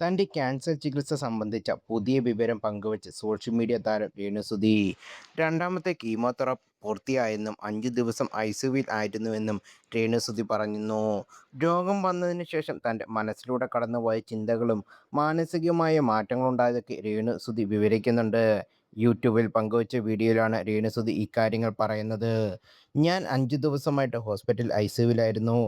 തന്റെ ക്യാൻസർ ചികിത്സ സംബന്ധിച്ച പുതിയ വിവരം പങ്കുവച്ച് സോഷ്യൽ മീഡിയ താരം രേണുസുതി. രണ്ടാമത്തെ കീമോതെറാപ്പി പൂർത്തിയായെന്നും 5 ദിവസം ഐസിയുവിൽ ആയിരുന്നുവെന്നും രേണുസുതി പറയുന്നു. രോഗം വന്നതിന് ശേഷം തന്റെ മനസ്സിലൂടെ കടന്നുപോയ ചിന്തകളും മാനസികമായ മാറ്റങ്ങളുണ്ടായതൊക്കെ രേണുസുതി വിവരിക്കുന്നുണ്ട്. യൂട്യൂബിൽ പങ്കുവച്ച വീഡിയോയിലാണ് രേണുസുതി ഇക്കാര്യങ്ങൾ പറയുന്നത്. ഞാൻ 5 ദിവസമായിട്ട് ഹോസ്പിറ്റൽ ഐസിയുവിലായിരുന്നു.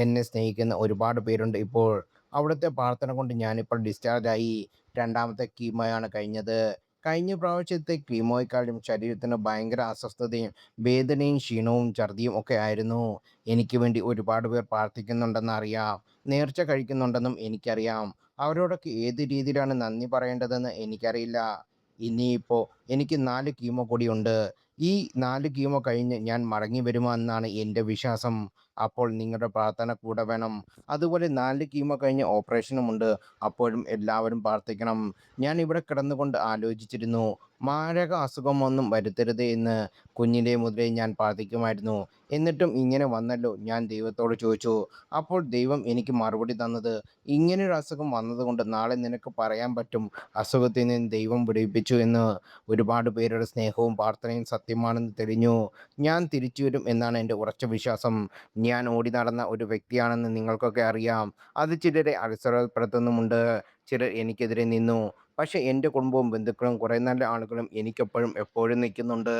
എന്നെ സ്നേഹിക്കുന്ന ഒരുപാട് പേരുണ്ട് ഇപ്പോൾ. അവിടുത്തെ പ്രാർത്ഥന കൊണ്ട് ഞാനിപ്പോൾ ഡിസ്ചാർജായി. രണ്ടാമത്തെ കീമോയാണ് കഴിഞ്ഞത്. കഴിഞ്ഞ പ്രാവശ്യത്തെ കീമോയെക്കാളും ശരീരത്തിന് ഭയങ്കര അസ്വസ്ഥതയും വേദനയും ക്ഷീണവും ഛർദിയും ഒക്കെ ആയിരുന്നു. എനിക്ക് വേണ്ടി ഒരുപാട് പേർ പ്രാർത്ഥിക്കുന്നുണ്ടെന്ന് അറിയാം. നേർച്ച കഴിക്കുന്നുണ്ടെന്നും എനിക്കറിയാം. അവരോടൊക്കെ ഏത് രീതിയിലാണ് നന്ദി പറയേണ്ടതെന്ന് എനിക്കറിയില്ല. ഇനിയിപ്പോൾ എനിക്ക് 4 കീമോ കൂടിയുണ്ട്. ഈ 4 കീമോ കഴിഞ്ഞ് ഞാൻ മടങ്ങി വരുമെന്നാണ് എൻ്റെ വിശ്വാസം. അപ്പോൾ നിങ്ങളുടെ പ്രാർത്ഥന കൂടെ വേണം. അതുപോലെ 4 കീമോ കഴിഞ്ഞ് ഓപ്പറേഷനുമുണ്ട്. അപ്പോഴും എല്ലാവരും പ്രാർത്ഥിക്കണം. ഞാൻ ഇവിടെ കിടന്നുകൊണ്ട് ആലോചിച്ചിരുന്നു. മാരക അസുഖമൊന്നും വരുത്തരുതേ എന്ന്. കുഞ്ഞിലേ മുതലേ ഞാൻ പ്രാർത്ഥിക്കുമായിരുന്നു. എന്നിട്ടും ഇങ്ങനെ വന്നല്ലോ. ഞാൻ ദൈവത്തോട് ചോദിച്ചു. അപ്പോൾ ദൈവം എനിക്ക് മറുപടി തന്നത്, ഇങ്ങനൊരു അസുഖം വന്നതുകൊണ്ട് നാളെ നിനക്ക് പറയാൻ പറ്റും അസുഖത്തിൽ നിന്ന് ദൈവം വിടുവിപ്പിച്ചു എന്ന്. ഒരുപാട് പേരുടെ സ്നേഹവും പ്രാർത്ഥനയും സത്യമാണെന്ന് തെളിഞ്ഞു. ഞാൻ തിരിച്ചു വരും എന്നാണ് എൻ്റെ ഉറച്ച വിശ്വാസം. ഞാൻ ഓടി നടന്ന ഒരു വ്യക്തിയാണെന്ന് നിങ്ങൾക്കൊക്കെ അറിയാം. അത് ചിലരെ അലസോരപ്പെടുത്തുന്നുമുണ്ട്. ചിലർ എനിക്കെതിരെ നിന്നു. പക്ഷേ എൻ്റെ കുടുംബവും ബന്ധുക്കളും കുറേ നല്ല ആളുകളും എനിക്കൊപ്പഴും എപ്പോഴും നിൽക്കുന്നുണ്ട്.